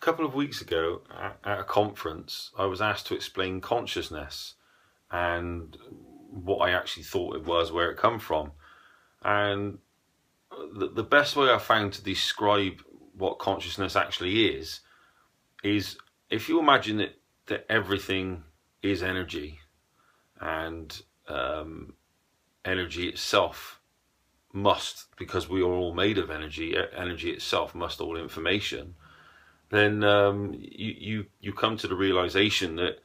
couple of weeks ago at a conference, I was asked to explain consciousness and what I actually thought it was, where it come from. And the best way I found to describe what consciousness actually is if you imagine that everything is energy, and energy itself must, because we are all made of energy, energy itself must all information, then you come to the realization that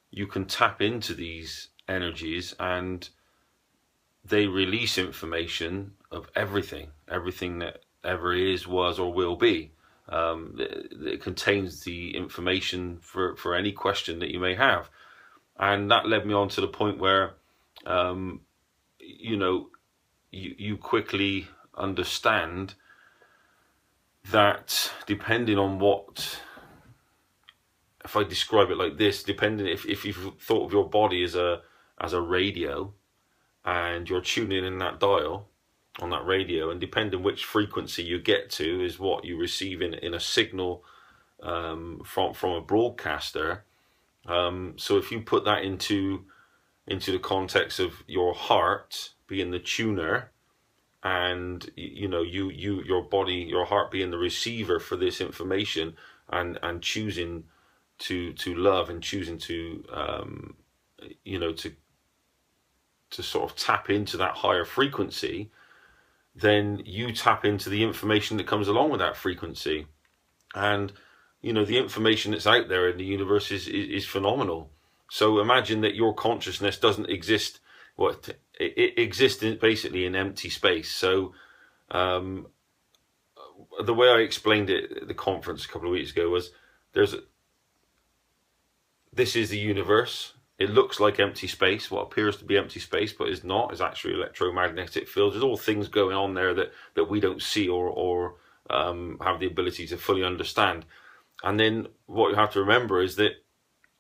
you can tap into these energies and they release information of everything that ever is, was, or will be. It contains the information for any question that you may have. And that led me on to the point where, you quickly understand that depending on what, if I describe it like this, depending if you've thought of your body as a radio, and you're tuning in that dial on that radio, and depending which frequency you get to is what you receive in a signal from a broadcaster. So if you put that into the context of your heart being the tuner, and your body, your heart being the receiver for this information, and choosing to love, and choosing to to sort of tap into that higher frequency, then you tap into the information that comes along with that frequency. And the information that's out there in the universe is phenomenal. So imagine that your consciousness doesn't exist. It exists basically in empty space. So the way I explained it at the conference a couple of weeks ago was, this is the universe. It looks like empty space, what appears to be empty space, but is not. It's actually electromagnetic fields. There's all things going on there that we don't see or have the ability to fully understand. And then what you have to remember is that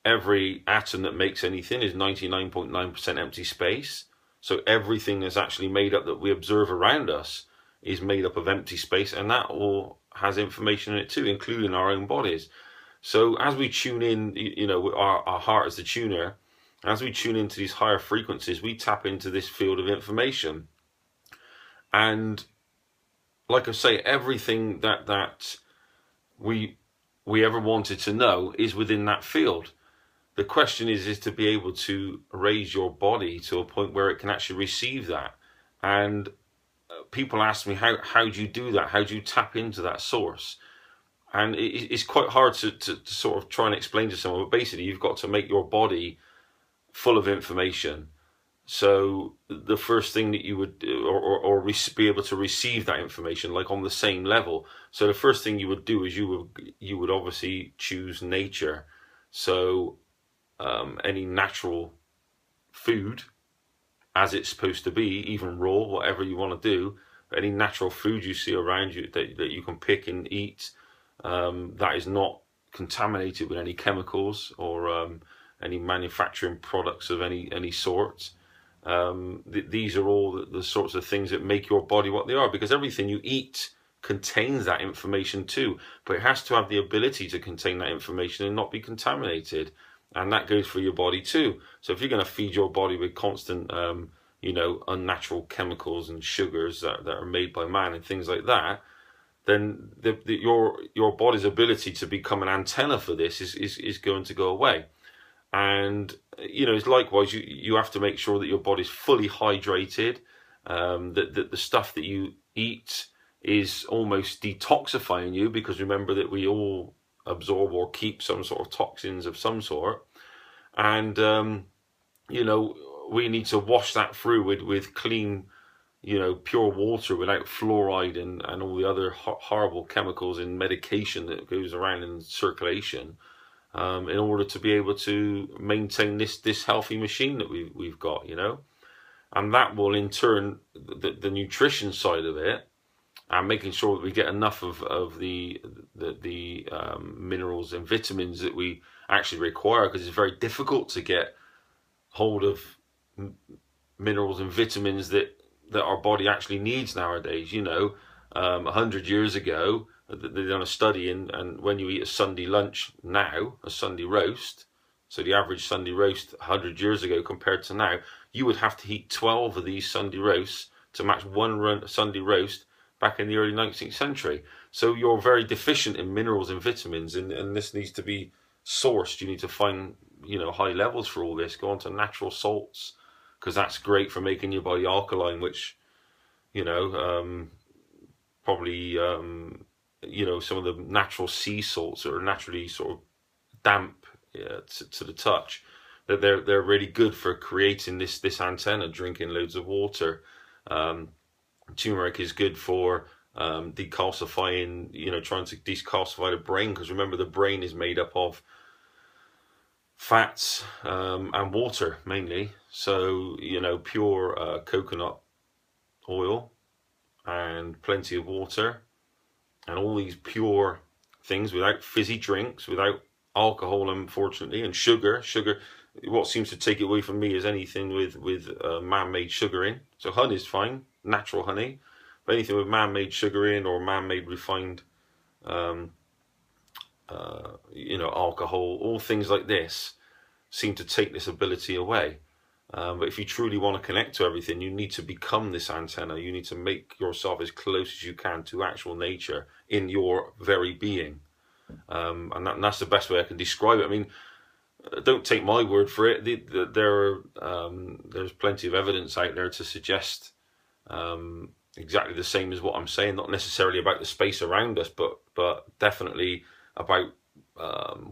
every atom that makes anything is 99.9% empty space. So everything that's actually made up, that we observe around us, is made up of empty space, and that all has information in it too, including our own bodies. So as we tune in, our heart is the tuner. As we tune into these higher frequencies, we tap into this field of information. And like I say, everything that we ever wanted to know is within that field. The question is to be able to raise your body to a point where it can actually receive that. And people ask me, how do you do that? How do you tap into that source? And it's quite hard to sort of try and explain to someone, but basically you've got to make your body full of information. So the first thing that you would do, or be able to receive that information, like on the same level. So the first thing you would do is you would obviously choose nature. So any natural food, as it's supposed to be, even raw, whatever you want to do, any natural food you see around you that you can pick and eat, that is not contaminated with any chemicals or any manufacturing products of any sort. These are all the sorts of things that make your body what they are, because everything you eat contains that information too, but it has to have the ability to contain that information and not be contaminated. And that goes for your body too. So if you're going to feed your body with constant unnatural chemicals and sugars that are made by man and things like that, then your body's ability to become an antenna for this is going to go away. And it's likewise, you have to make sure that your body's fully hydrated, that the stuff that you eat is almost detoxifying you, because remember that we all absorb or keep some sort of toxins of some sort. And we need to wash that through with clean, pure water, without fluoride and all the other horrible chemicals and medication that goes around in circulation, in order to be able to maintain this healthy machine that we've got, and that will in turn, the nutrition side of it, and making sure that we get enough of the minerals and vitamins that we actually require, because it's very difficult to get hold of minerals and vitamins that our body actually needs nowadays. 100 years ago, they've done a study, and when you eat a Sunday lunch now, a Sunday roast, so the average Sunday roast 100 years ago compared to now, you would have to eat 12 of these Sunday roasts to match one Sunday roast back in the early 19th century. So you're very deficient in minerals and vitamins, and this needs to be sourced. You need to find, high levels for all this. Go on to natural salts, because that's great for making your body alkaline, which, probably, some of the natural sea salts that are naturally sort of damp to the touch, that they're really good for creating this antenna. Drinking loads of water. Turmeric is good for decalcifying, trying to decalcify the brain, because remember, the brain is made up of fats and water mainly. So pure coconut oil and plenty of water and all these pure things, without fizzy drinks, without alcohol, unfortunately, and sugar. What seems to take it away from me is anything with man-made sugar in. So honey is fine, natural honey, but anything with man-made sugar in, or man-made refined alcohol, all things like this seem to take this ability away. But if you truly want to connect to everything, you need to become this antenna. You need to make yourself as close as you can to actual nature in your very being. And that's the best way I can describe it. I mean, don't take my word for it. There's plenty of evidence out there to suggest exactly the same as what I'm saying. Not necessarily about the space around us, but definitely about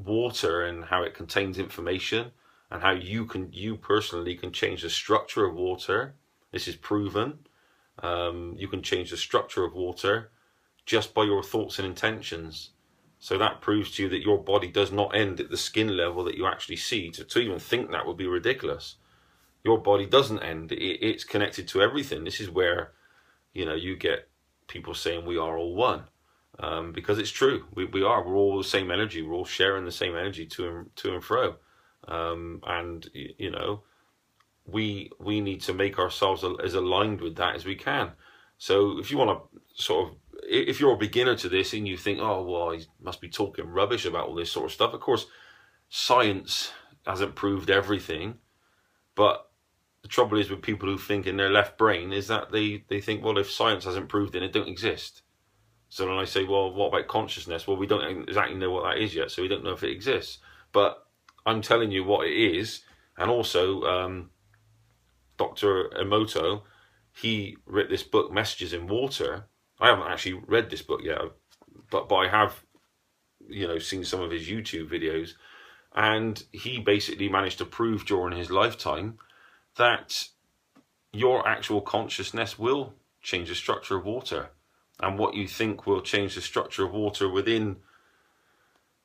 water and how it contains information, and how you personally can change the structure of water. This is proven. You can change the structure of water just by your thoughts and intentions. So that proves to you that your body does not end at the skin level that you actually see. To even think that would be ridiculous. Your body doesn't end. It's connected to everything. This is where, you get people saying we are all one. Because it's true. We are. We're all the same energy. We're all sharing the same energy to and fro. And we need to make ourselves as aligned with that as we can. So if you want to if you're a beginner to this and you think, oh, well, he must be talking rubbish about all this sort of stuff. Of course, science hasn't proved everything, but the trouble is with people who think in their left brain is that they think, well, if science hasn't proved it, it don't exist. So then I say, well, what about consciousness? Well, we don't exactly know what that is yet, so we don't know if it exists. But I'm telling you what it is. And also, Dr. Emoto, he wrote this book, Messages in Water. I haven't actually read this book yet, but I have, seen some of his YouTube videos. And he basically managed to prove during his lifetime that your actual consciousness will change the structure of water. And what you think will change the structure of water within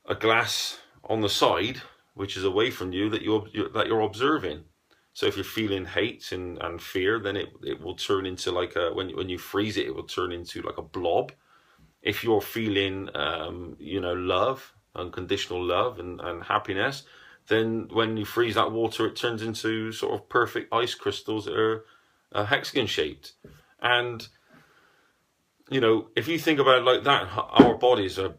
a glass on the side, which is away from you, that you're observing. So if you're feeling hate and fear, then it will turn into like when you freeze it, it will turn into like a blob. If you're feeling love, unconditional love and happiness, then when you freeze that water, it turns into sort of perfect ice crystals that are hexagon shaped. And if you think about it like that, our bodies are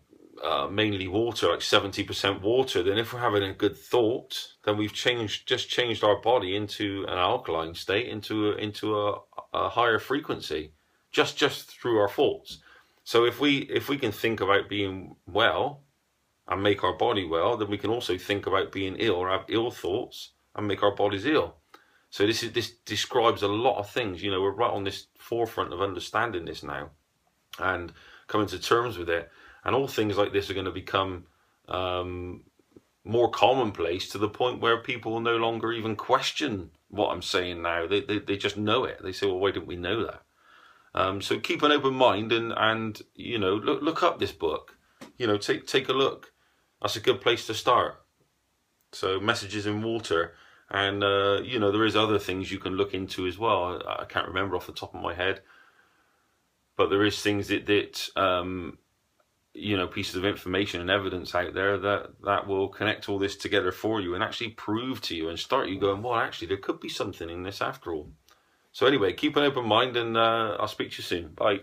mainly water, like 70% water. Then if we're having a good thought, then we've just changed our body into an alkaline state, into a higher frequency, just through our thoughts. So if we can think about being well and make our body well, then we can also think about being ill or have ill thoughts and make our bodies ill. So this describes a lot of things. We're right on this forefront of understanding this now and coming to terms with it. And all things like this are going to become more commonplace, to the point where people will no longer even question what I'm saying now. They just know it. They say, well, why didn't we know that? So keep an open mind and look up this book. Take a look. That's a good place to start. So Messages in Water. And, there is other things you can look into as well. I can't remember off the top of my head. But there is things that pieces of information and evidence out there that will connect all this together for you and actually prove to you and start you going, well, actually, there could be something in this after all. So anyway, keep an open mind, and I'll speak to you soon. Bye.